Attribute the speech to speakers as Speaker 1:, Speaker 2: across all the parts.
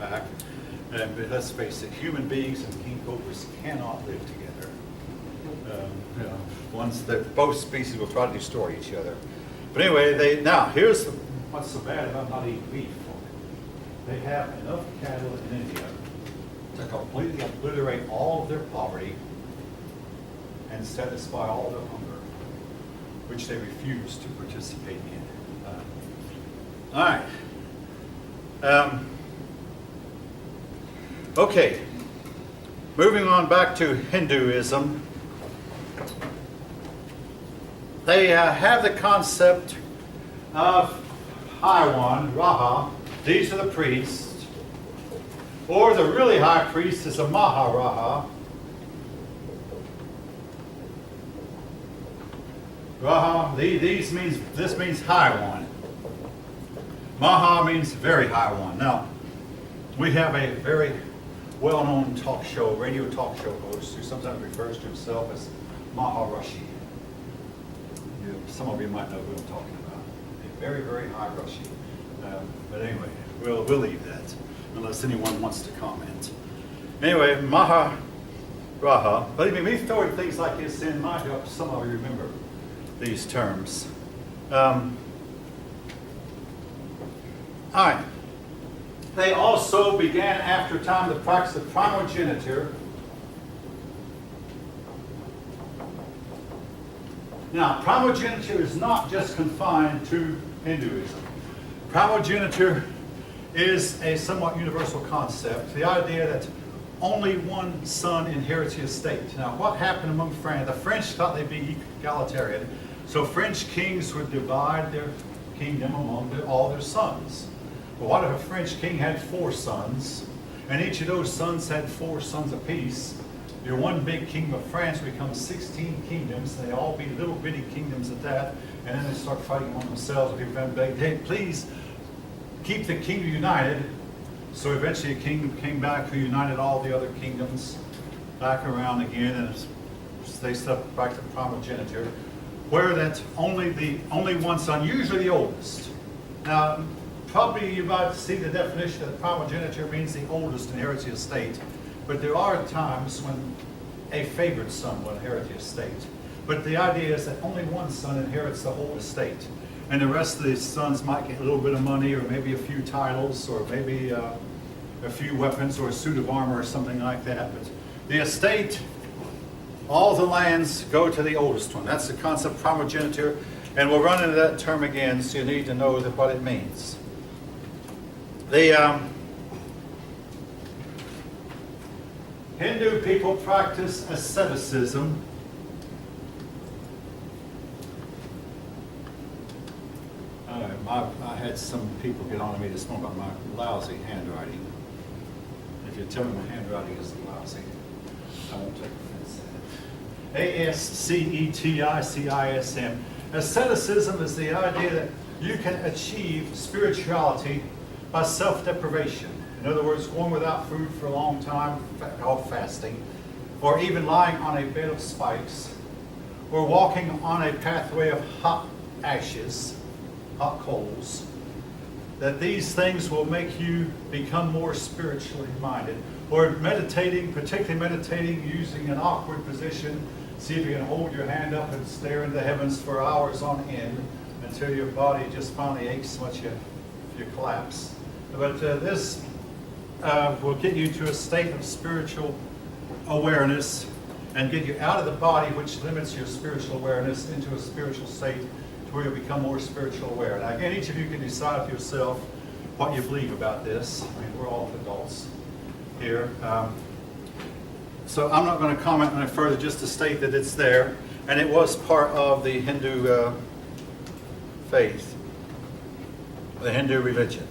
Speaker 1: pack. And let's face it, human beings and king cobras cannot live together. Both species will try to destroy each other. But anyway, now here's what's so bad about not eating beef. They have enough cattle in India to completely obliterate all of their poverty and satisfy all their hunger, which they refuse to participate in. All right. Okay. Moving on back to Hinduism. They have the concept of High One, Raha. These are the priests. Or the really high priest is a Maharaja. Raha, this means high one. Maha means very high one. Now, we have a very well-known radio talk show host who sometimes refers to himself as Maharishi. Some of you might know who I'm talking about. A very, very high Rishi. But anyway, we'll leave that unless anyone wants to comment. Anyway, Maharaja. Believe me, me throwing things like this in might help some of you remember these terms. All right. They also began after time the practice of primogeniture. Now, primogeniture is not just confined to Hinduism. Primogeniture is a somewhat universal concept. The idea that only one son inherits the estate. Now, what happened among France? The French thought they'd be egalitarian, so French kings would divide their kingdom among all their sons. But what if a French king had 4 sons, and each of those sons had 4 sons apiece? Your one big kingdom of France becomes 16 kingdoms. They all be little bitty kingdoms at that, and then they start fighting among themselves. People beg, hey, please keep the kingdom united. So eventually a kingdom came back who united all the other kingdoms back around again, and they set up back to primogeniture, where that's only one son, usually the oldest. Now, probably you might see the definition that primogeniture means the oldest inherits the estate. But there are times when a favored son will inherit the estate. But the idea is that only one son inherits the whole estate. And the rest of the sons might get a little bit of money, or maybe a few titles, or maybe a few weapons, or a suit of armor, or something like that. But the estate, all the lands go to the oldest one. That's the concept of primogeniture. And we'll run into that term again, so you need to know what it means. The Hindu people practice asceticism. I had some people get on to me this morning about my lousy handwriting. If you tell me my handwriting is lousy, I won't take offense at it. Asceticism. Asceticism is the idea that you can achieve spirituality by self-deprivation. In other words, going without food for a long time, called fasting, or even lying on a bed of spikes, or walking on a pathway of hot ashes, hot coals, that these things will make you become more spiritually minded. Or meditating, particularly meditating using an awkward position. See if you can hold your hand up and stare into the heavens for hours on end until your body just finally aches so much you collapse. But this will get you to a state of spiritual awareness and get you out of the body, which limits your spiritual awareness, into a spiritual state to where you become more spiritual aware. Now again, each of you can decide for yourself what you believe about this. I mean, we're all adults here. So I'm not going to comment on it further, just to state that it's there. And it was part of the Hindu faith, the Hindu religion.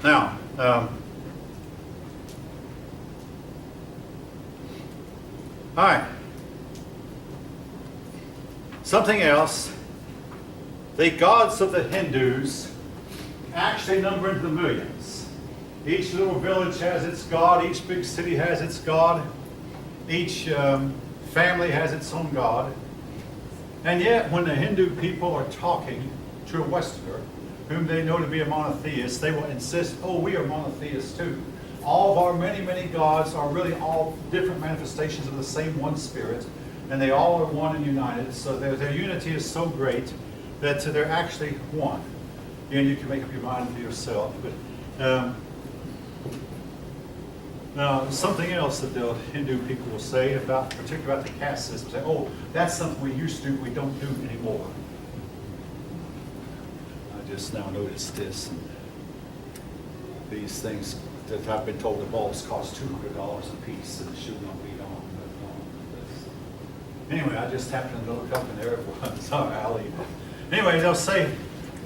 Speaker 1: Now, all right. Something else. The gods of the Hindus actually number into the millions. Each little village has its god. Each big city has its god. Each family has its own god. And yet, when the Hindu people are talking to a Westerner whom they know to be a monotheist, they will insist, oh, we are monotheists too. All of our many, many gods are really all different manifestations of the same one Spirit, and they all are one and united. So their unity is so great that they're actually one. And you can make up your mind for yourself. But now, something else that the Hindu people will say about, particularly about the caste system, say, oh, that's something we used to do, we don't do anymore. I just now noticed this. And these things that I've been told the balls cost $200 a piece and should not be on. Anyway, I just happened to look up in there. Sorry, I'll leave it. Anyway, they'll say,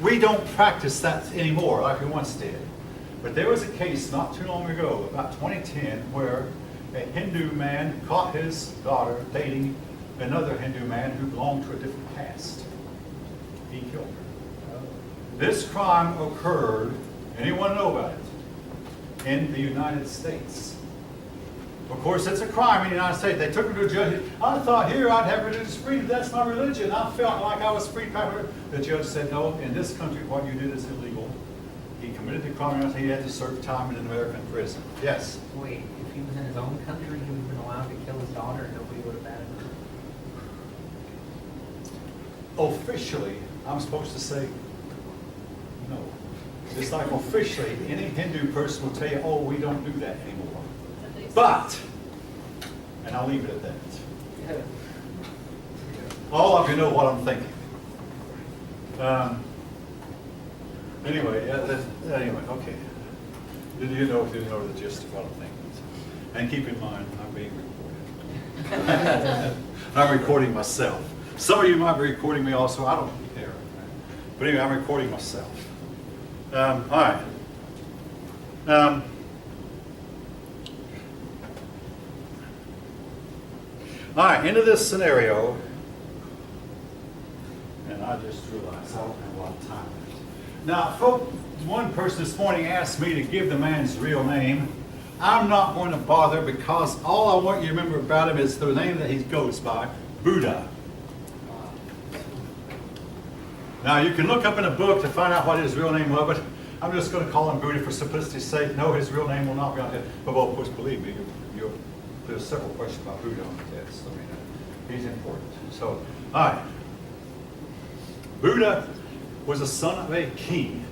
Speaker 1: we don't practice that anymore like we once did. But there was a case not too long ago, about 2010, where a Hindu man caught his daughter dating another Hindu man who belonged to a different caste. He killed her. This crime occurred, anyone know about it, in the United States. Of course, it's a crime in the United States. They took him to a judge. I thought here I'd have religious freedom. That's my religion. I felt like I was free. The judge said, no, in this country, what you did is illegal. He committed the crime and he had to serve time in an American prison. Yes?
Speaker 2: Wait, if he was in his own country, he would have been allowed to kill his daughter and nobody would have batted him? Officially, I'm supposed to say no. It's like officially, any Hindu person will tell you, oh, we don't do that anymore. But, and I'll leave it at that. All of you know what I'm thinking. Anyway, okay. Didn't know the gist of what I'm thinking. And keep in mind, I'm being recorded. I'm recording myself. Some of you might be recording me also. I don't care. But anyway, I'm recording myself. All right. All right, into this scenario, and I just realized I don't have a lot of time left. Now, folks, one person this morning asked me to give the man's real name. I'm not going to bother because all I want you to remember about him is the name that he goes by, Buddha. Now, you can look up in a book to find out what his real name was, but I'm just going to call him Buddha for simplicity's sake. No, his real name will not be on it. But, well, of course, believe me, there's several questions about Buddha on the test. I mean, he's important. So, all right. Buddha was a son of a king.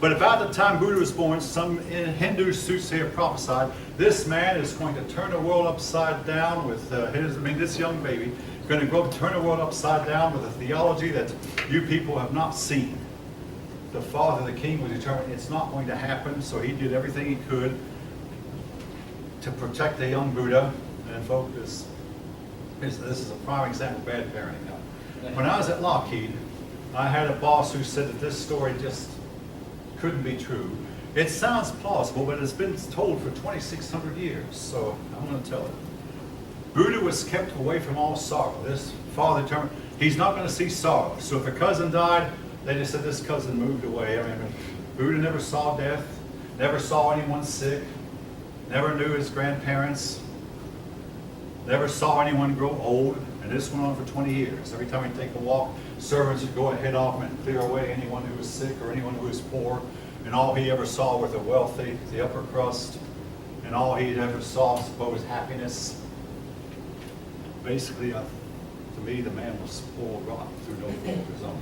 Speaker 2: But about the time Buddha was born, some Hindu soothsayer prophesied, this man is going to turn the world upside down with this young baby, going to go turn the world upside down with a theology that you people have not seen. The father, the king, was determined it's not going to happen, so he did everything he could to protect the young Buddha. And folks, this is a prime example of bad parenting. Now, when I was at Lockheed, I had a boss who said that this story just couldn't be true. It sounds plausible, but it's been told for 2,600 years, so I'm going to tell it. Buddha was kept away from all sorrow. This father determined he's not going to see sorrow. So if a cousin died, they just said this cousin moved away. I mean, Buddha never saw death, never saw anyone sick, never knew his grandparents, never saw anyone grow old, and this went on for 20 years. Every time he'd take a walk, servants would go ahead of him and clear away anyone who was sick or anyone who was poor, and all he ever saw were the wealthy, the upper crust, and all he ever saw, I suppose, happiness. Basically, to me, the man was spoiled rotten through no fault of his own.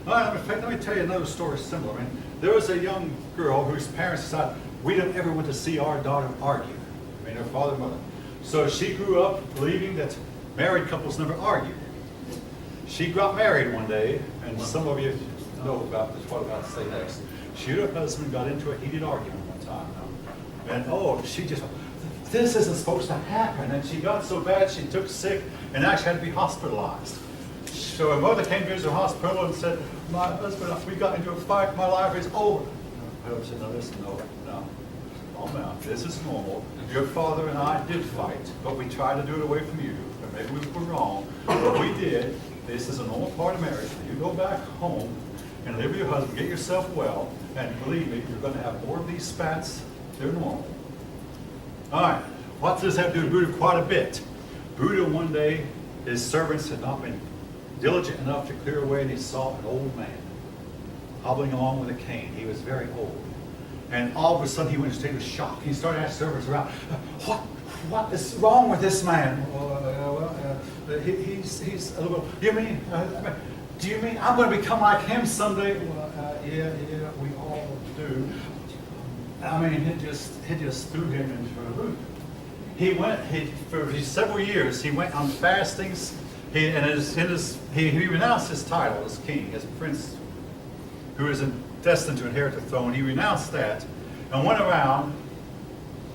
Speaker 2: All right, let me tell you another story similar. I mean, there was a young girl whose parents decided, we don't ever want to see our daughter argue. I mean, her father and mother. So she grew up believing that married couples never argued. She got married one day, and some of you know about this, what I'm about to say next. She and her husband got into a heated argument one time. And she just, this isn't supposed to happen. And she got so bad she took sick and actually had to be hospitalized. So her mother came to the hospital and said, my husband, we got into a fight, my life is over. Her husband said, no, listen, no. Calm down. This is normal. Your father and I did fight, but we tried to do it away from you. Or maybe we were wrong, but we did. This is a normal part of marriage. You go back home and live with your husband, get yourself well, and believe me, you're going to have more of these spats. They're normal. All right. What does that do to Buddha? Quite a bit. Buddha, one day, his servants had not been diligent enough to clear away, and he saw an old man. hobbling along with a cane. He was very old. And all of a sudden he went into a state of shock. He started asking servants around, what is wrong with this man? He's a little, do you mean I'm going to become like him someday? Well, yeah, we all do. I mean, it just threw him into a loop. For several years, he went on fastings. He renounced his title as king, as prince, who is destined to inherit the throne. He renounced that and went around,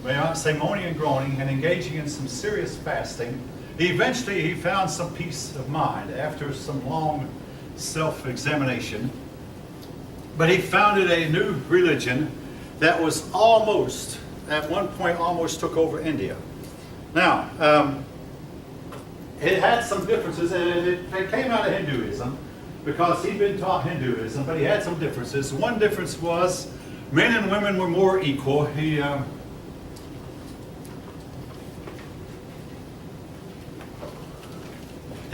Speaker 2: may I say, moaning and groaning and engaging in some serious fasting. Eventually, he found some peace of mind after some long self-examination. But he founded a new religion that was almost, at one point, almost took over India. Now, it had some differences, and it came out of Hinduism because he'd been taught Hinduism, but he had some differences. One difference was men and women were more equal. He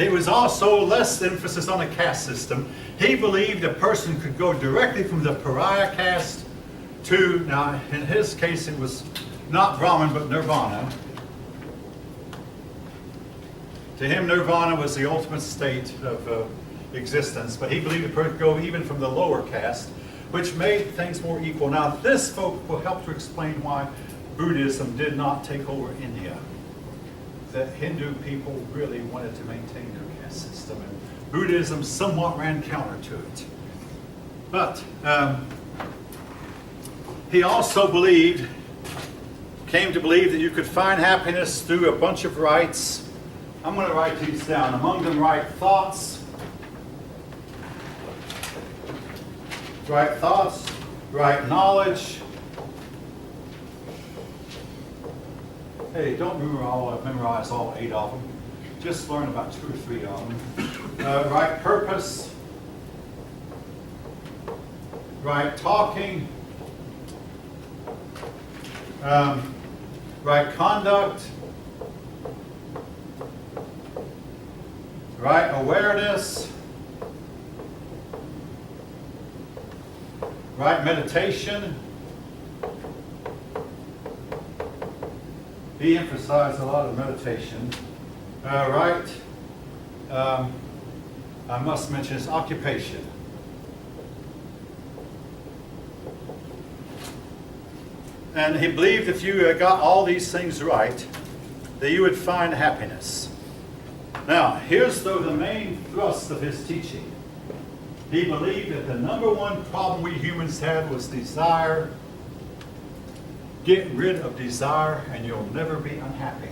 Speaker 2: was also less emphasis on a caste system. He believed a person could go directly from the pariah caste to, now in his case it was not Brahman but Nirvana. To him, Nirvana was the ultimate state of existence, but he believed a person could go even from the lower caste, which made things more equal. Now, this, folk, will help to explain why Buddhism did not take over India. That Hindu people really wanted to maintain their caste system, and Buddhism somewhat ran counter to it. But he also came to believe that you could find happiness through a bunch of rites. I'm going to write these down. Among them, right thoughts, right knowledge. Hey, don't memorize all 8 of them. Just learn about 2 or 3 of them. Right purpose, right talking, right conduct, right awareness, right meditation. He emphasized a lot of meditation. I must mention his occupation. And he believed if you got all these things right, that you would find happiness. Now, here's though the main thrust of his teaching. He believed that the number one problem we humans had was desire. Get rid of desire and you'll never be unhappy.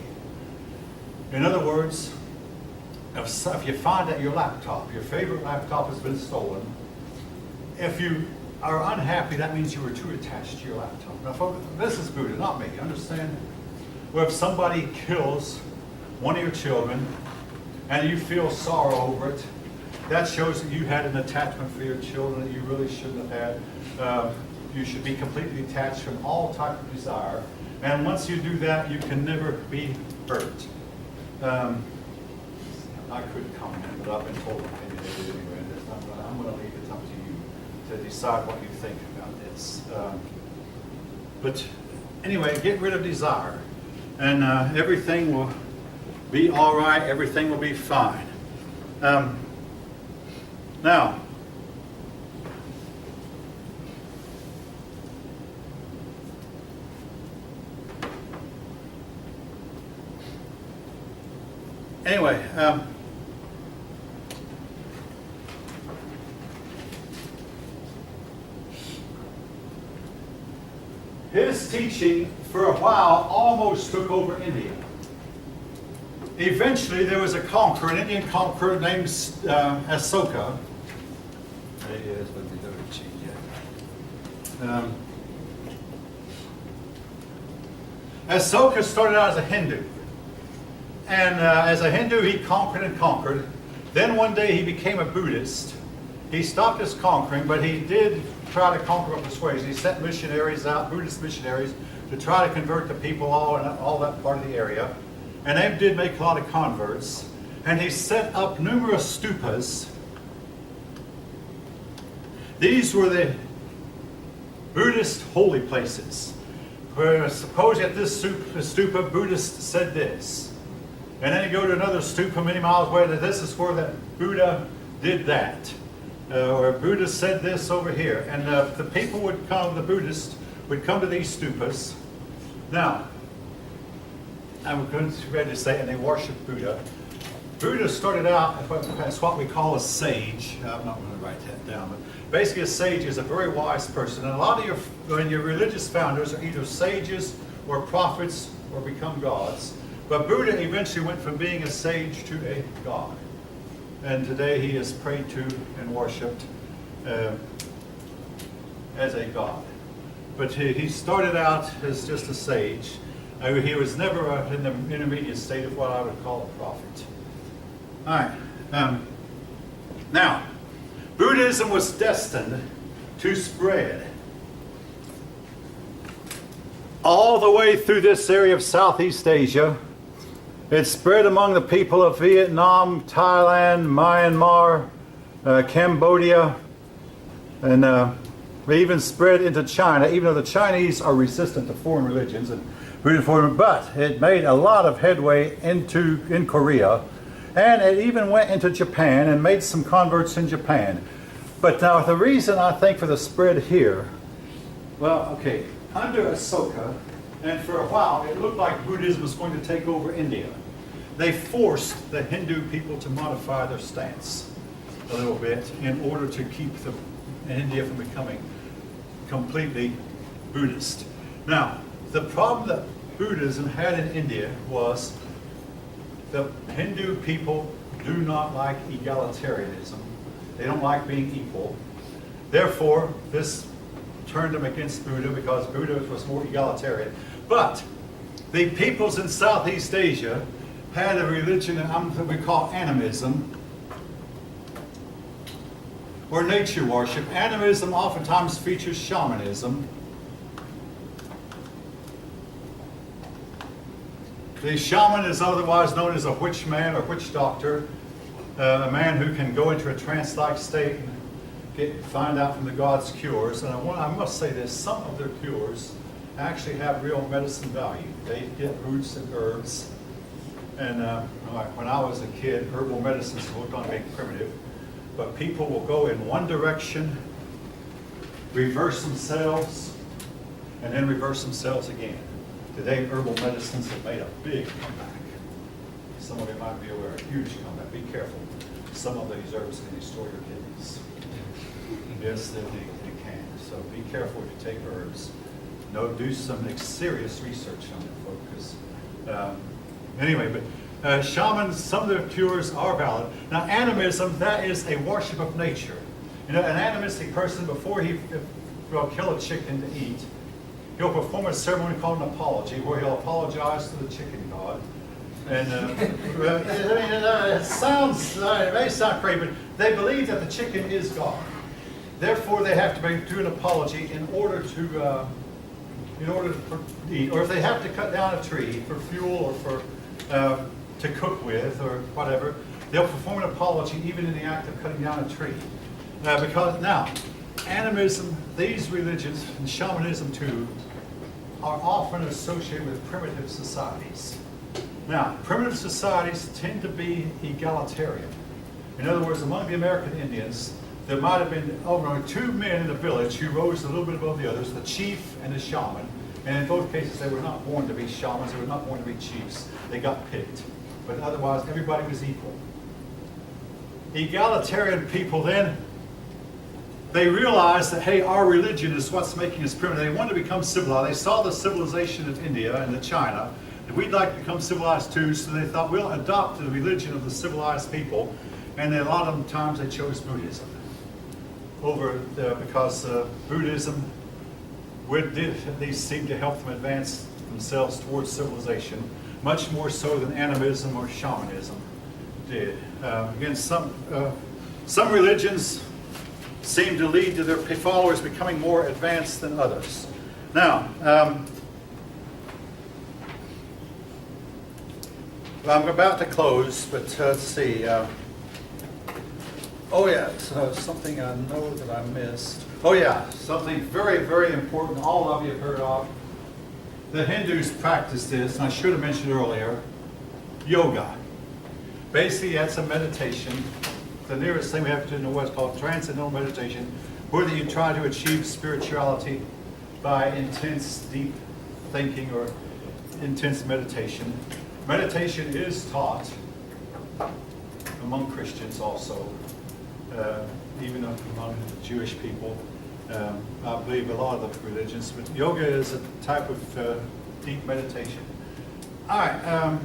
Speaker 2: In other words, if you find that your favorite laptop has been stolen, if you are unhappy, that means you were too attached to your laptop. Now, folks, this is Buddha, not me, understand? Well, if somebody kills one of your children and you feel sorrow over it, that shows that you had an attachment for your children that you really shouldn't have had. You should be completely detached from all type of desire. And once you do that, you can never be hurt. I couldn't comment, but I've been told anyway. I'm going to leave it up to you to decide what you think about this. But anyway, get rid of desire, and everything will be all right. Everything will be fine. Now, anyway, his teaching for a while almost took over India. Eventually, there was an Indian conqueror named Asoka. Asoka started out as a Hindu. And as a Hindu, he conquered and conquered. Then one day he became a Buddhist. He stopped his conquering, but he did try to conquer with persuasion. He sent missionaries out, Buddhist missionaries, to try to convert the people all in all that part of the area. And they did make a lot of converts. And he set up numerous stupas These were the Buddhist holy places, where suppose at this stupa, Buddhist said this. And then you go to another stupa many miles away, that this is where that Buddha did that. Or Buddha said this over here. And the people would come, the Buddhists would come to these stupas. Now, I'm going to ready to say, and they worship Buddha. Buddha started out as what we call a sage. I'm not going to write that down, but basically a sage is a very wise person. And a lot of your religious founders are either sages or prophets or become gods. But Buddha eventually went from being a sage to a god. And today he is prayed to and worshipped as a god. But he started out as just a sage. He was never in the intermediate state of what I would call a prophet. All right. Now, Buddhism was destined to spread all the way through this area of Southeast Asia. It spread among the people of Vietnam, Thailand, Myanmar, Cambodia, and even spread into China, even though the Chinese are resistant to foreign religions and Buddhism, but it made a lot of headway in Korea, and it even went into Japan and made some converts in Japan. But now the reason I think for the spread here, well, okay, under Asoka, and for a while it looked like Buddhism was going to take over India. They forced the Hindu people to modify their stance a little bit in order to keep India from becoming completely Buddhist. Now, the problem that Buddhism had in India was the Hindu people do not like egalitarianism. They don't like being equal. Therefore, this turned them against Buddha because Buddha was more egalitarian. But the peoples in Southeast Asia had a religion that we call animism, or nature worship. Animism oftentimes features shamanism. The shaman is otherwise known as a witch man or witch doctor, a man who can go into a trance-like state and find out from the gods cures. And I must say this, some of their cures actually have real medicine value. They get roots and herbs. And when I was a kid, herbal medicines looked on being primitive. But people will go in one direction, reverse themselves, and then reverse themselves again. Today, herbal medicines have made a big comeback. Some of you might be aware, a huge comeback. Be careful. Some of these herbs can destroy your kidneys. Yes, they can. So be careful if you take herbs. Do some serious research on it, folks. Anyway, but shamans, some of their cures are valid. Now, animism, that is a worship of nature. You know, an animistic person, before he will kill a chicken to eat, he'll perform a ceremony called an apology, where he'll apologize to the chicken god. And it may sound crazy, but they believe that the chicken is God. Therefore, they have to do an apology in order to eat, or if they have to cut down a tree for fuel or for to cook with or whatever, they'll perform an apology even in the act of cutting down a tree. Because now, animism, these religions, and shamanism too, are often associated with primitive societies. Now, primitive societies tend to be egalitarian. In other words, among the American Indians, there might have been two men in the village who rose a little bit above the others, the chief and the shaman. And in both cases, they were not born to be shamans, they were not born to be chiefs. They got picked. But otherwise, everybody was equal. Egalitarian people then, they realized that, hey, our religion is what's making us primitive. They wanted to become civilized. They saw the civilization of India and China, and we'd like to become civilized too, so they thought, we'll adopt the religion of the civilized people. And then a lot of times they chose Buddhism because Buddhism would at least seem to help them advance themselves towards civilization, much more so than animism or shamanism did. Again, some religions seem to lead to their followers becoming more advanced than others. Now, I'm about to close, but let's see.
Speaker 1: Oh yeah, so something I know that I missed. Oh yeah, something very, very important all of you have heard of. The Hindus practice this, and I should have mentioned earlier, yoga. Basically, that's a meditation. The nearest thing we have to in the West called transcendental meditation, where you try to achieve spirituality by intense, deep thinking or intense meditation. Meditation is taught among Christians also, even among Jewish people. I believe a lot of the religions, but yoga is a type of deep meditation. All right,